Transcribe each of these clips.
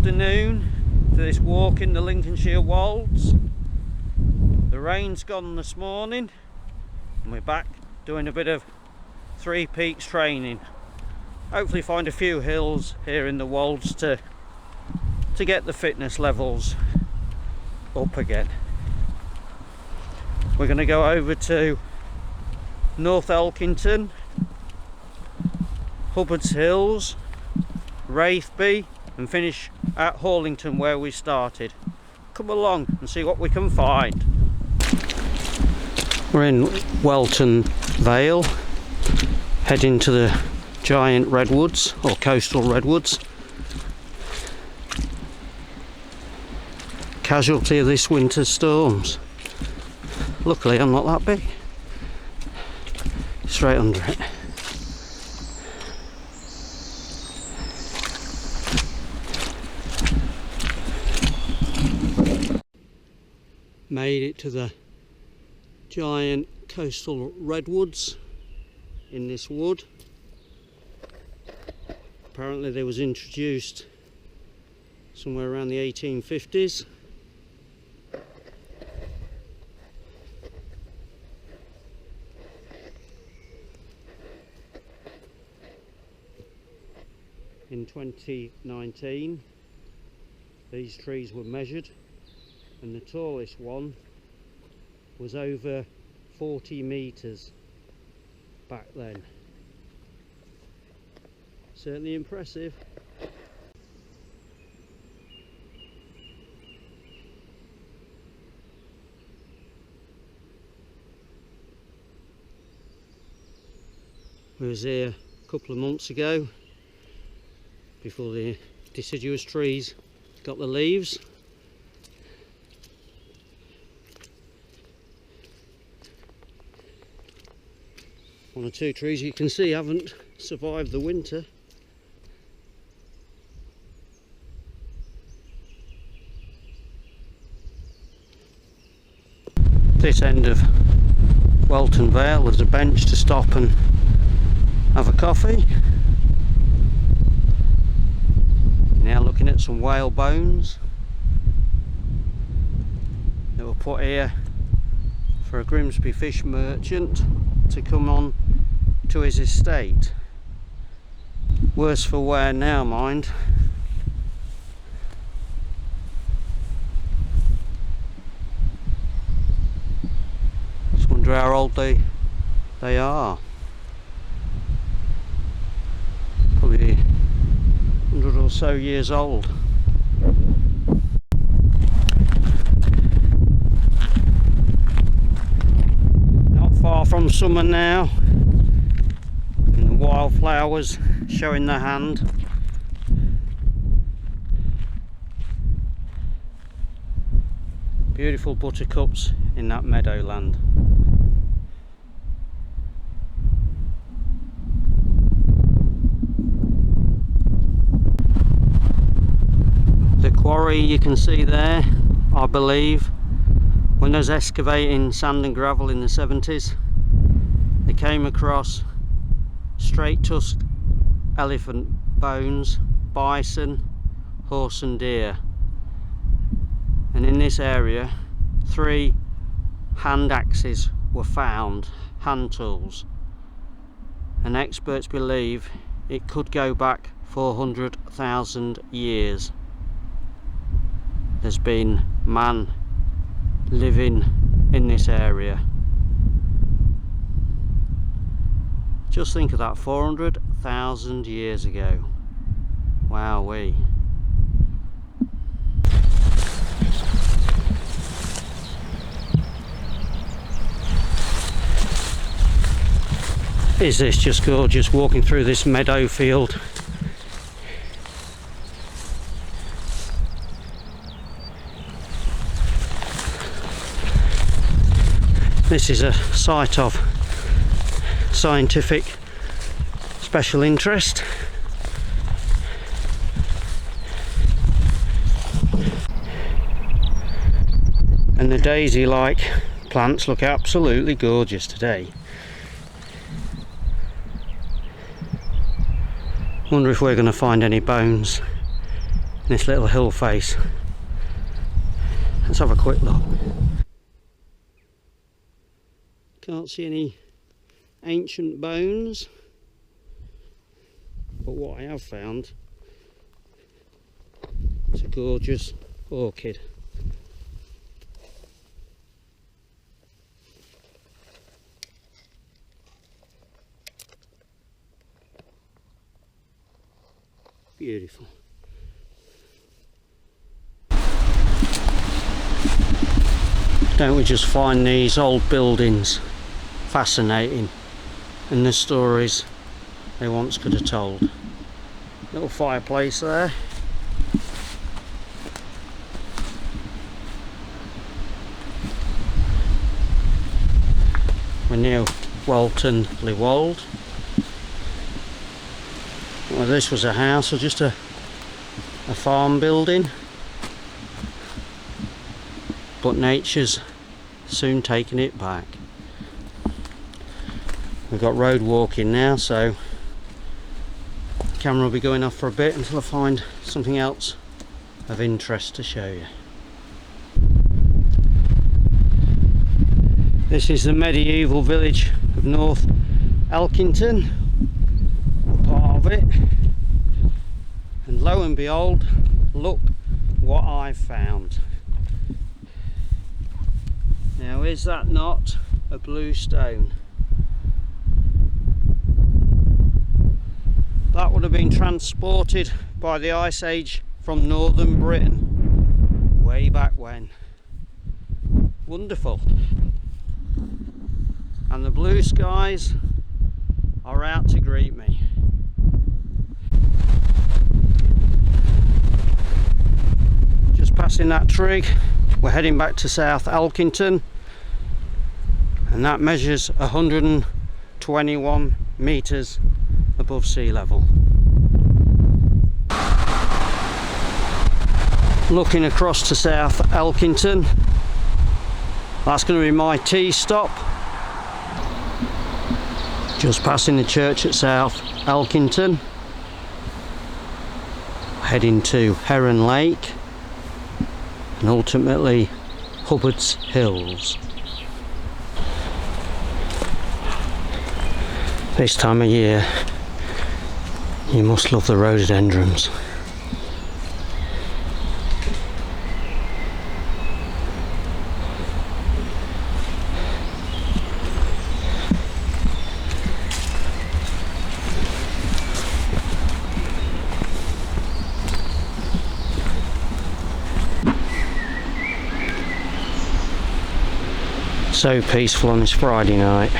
afternoon to this walk in the Lincolnshire Wolds. The rain's gone this morning and we're back doing a bit of three peaks training. Hopefully find a few hills here in the Wolds to get the fitness levels up again. We're going to go over to North Elkington, Hubbard's Hills, Wraithby, and finish at Hallington where we started. Come along and see what we can find. We're in Welton Vale, heading to the giant redwoods or coastal redwoods. Casualty of this winter's storms. Luckily I'm not that big. Straight under it. Made it to the giant coastal redwoods in this wood. Apparently they was introduced somewhere around the 1850s. In 2019 these trees were measured and the tallest one was over 40 metres back then. Certainly impressive. We was here a couple of months ago before the deciduous trees got the leaves. One or two trees you can see haven't survived the winter. This end of Welton Vale there's a bench to stop and have a coffee. Now looking at some whale bones that were put here for a Grimsby fish merchant to come on to his estate. Worse for wear now, mind. Just wonder how old they are. Probably 100 or so years old. Not far from summer now, and the wildflowers showing their hand. Beautiful buttercups in that meadowland. The quarry you can see there, I believe, when they was excavating sand and gravel in the 70s, they came across straight tusked elephant bones, bison, horse and deer. And in this area 3 hand axes were found, hand tools, and experts believe it could go back 400,000 years. There's been man living in this area. Just think of that, 400,000 years ago. Wowee. Is this just gorgeous, walking through this meadow field. This is a site of scientific special interest. And the daisy-like plants look absolutely gorgeous today. Wonder if we're going to find any bones this little hill face. Let's have a quick look. Can't see any ancient bones, but what I have found is a gorgeous orchid. Beautiful. Don't we just find these old buildings fascinating, and the stories they once could have told. Little fireplace there. We're near Lincolnshire Wolds. Well, this was a house or just a farm building, but nature's soon taken it back. We've got road walking now, so the camera will be going off for a bit until I find something else of interest to show you. This is the medieval village of North Hallington, part of it, and lo and behold, look what I found. Now, is that not a blue stone? That would have been transported by the Ice Age from northern Britain way back when. Wonderful. And the blue skies are out to greet me. Just passing that trig, we're heading back to South Hallington, and that measures 121 metres above sea level. Looking across to South Hallington, that's going to be my tea stop. Just passing the church at South Hallington, heading to Heron Lake and ultimately Hubbard's Hills. This time of year you must love the rhododendrons. So peaceful on this Friday night.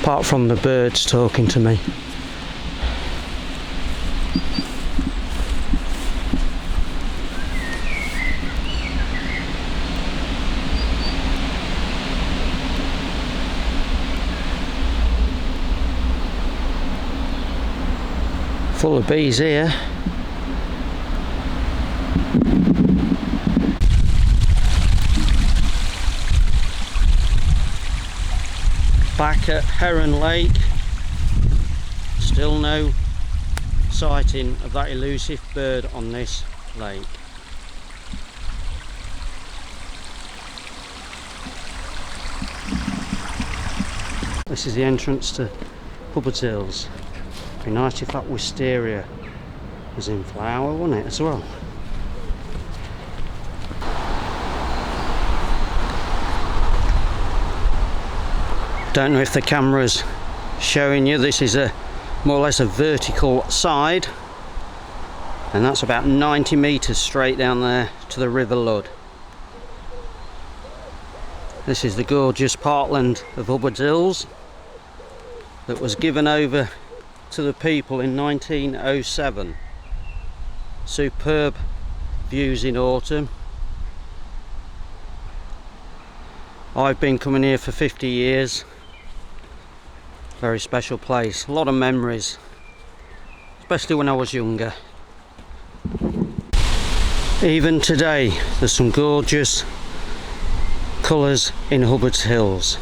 Apart from the birds talking to me. Full of bees here. Back at Heron Lake, still no sighting of that elusive bird on this lake. This is the entrance to Hubbard's Hills. It'd be nice if that wisteria was in flower, wouldn't it, as well? Don't know if the camera's showing you, this is a more or less a vertical side, and that's about 90 metres straight down there to the River Ludd. This is the gorgeous parkland of Hubbard's Hills that was given over to the people in 1907. Superb views in autumn. I've been coming here for 50 years. Very special place, a lot of memories, especially when I was younger. Even today there's some gorgeous colours in Hubbard's Hills.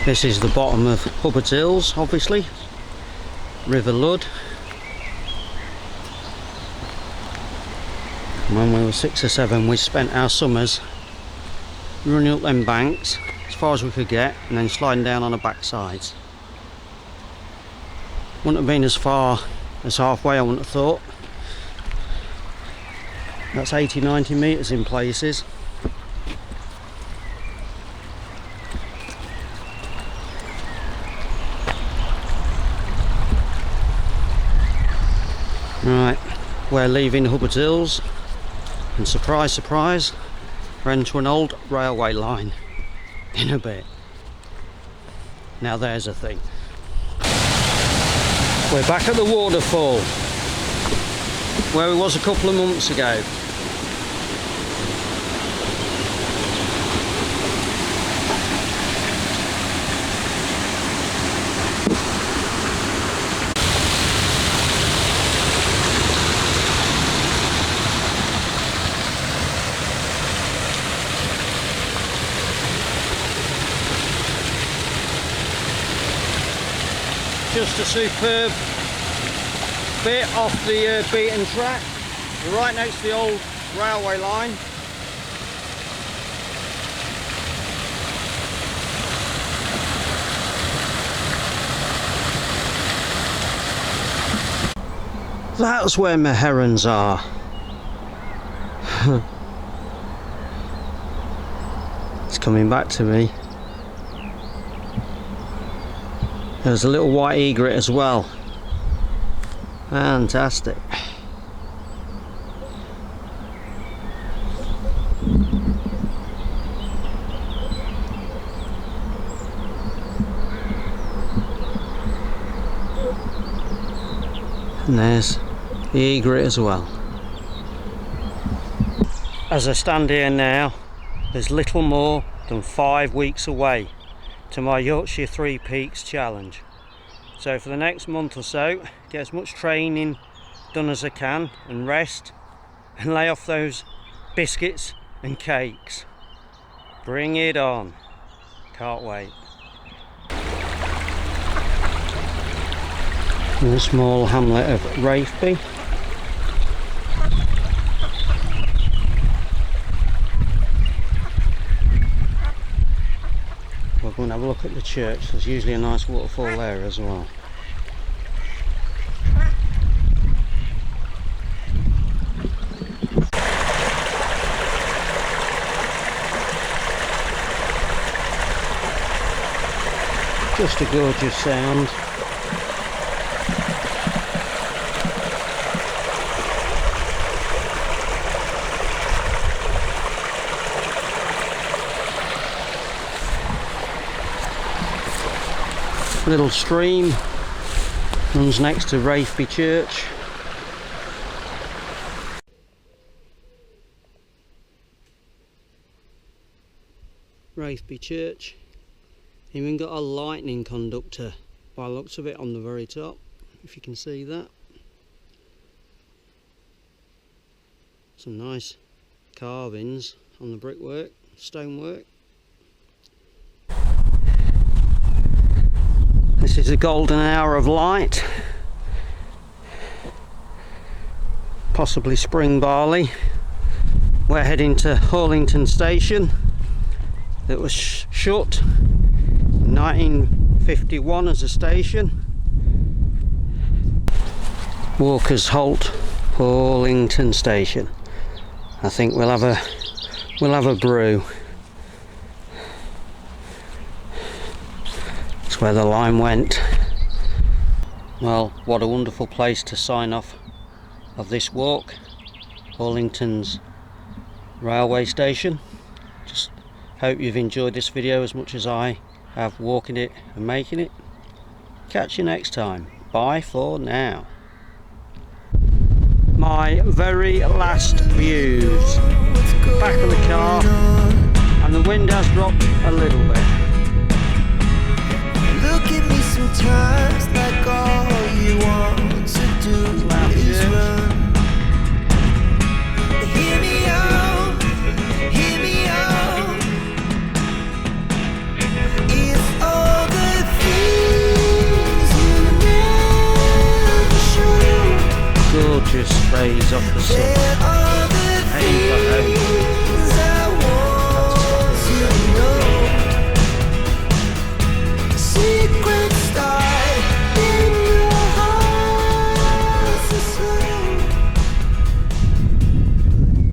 This is the bottom of Hubbard's Hills, obviously. River Ludd. When we were 6 or 7, we spent our summers running up them banks as far as we could get and then sliding down on the back sides. Wouldn't have been as far as halfway, I wouldn't have thought. That's 80-90 metres in places. Right, we're leaving Hubbard's Hills, and surprise surprise, we're into an old railway line in a bit. Now there's a thing. We're back at the waterfall where we was a couple of months ago. Just a superb bit off the beaten track. We're right next to the old railway line. That's where my herons are. It's coming back to me. There's a little white egret as well. Fantastic. And there's the egret as well. As I stand here now, there's little more than 5 weeks away to my Yorkshire Three Peaks challenge. So for the next month or so, get as much training done as I can and rest and lay off those biscuits and cakes. Bring it on. Can't wait. In the small hamlet of Rafeby. We're going to have a look at the church. There's usually a nice waterfall there as well. Just a gorgeous sound. A little stream runs next to Rafeby Church. Rafeby Church. Even got a lightning conductor by the looks of it on the very top, if you can see that. Some nice carvings on the brickwork, stonework. This is a golden hour of light, possibly spring barley. We're heading to Hallington station that was shut in 1951 as a station. Walker's Halt, Hallington station. I think we'll have a brew. Where the line went. Well, what a wonderful place to sign off of this walk. Hallington's railway station. Just hope you've enjoyed this video as much as I have walking it and making it. Catch you next time. Bye for now. My very last views. Back of the car, and the wind has dropped a little bit. Look at me sometimes like all you off the sun.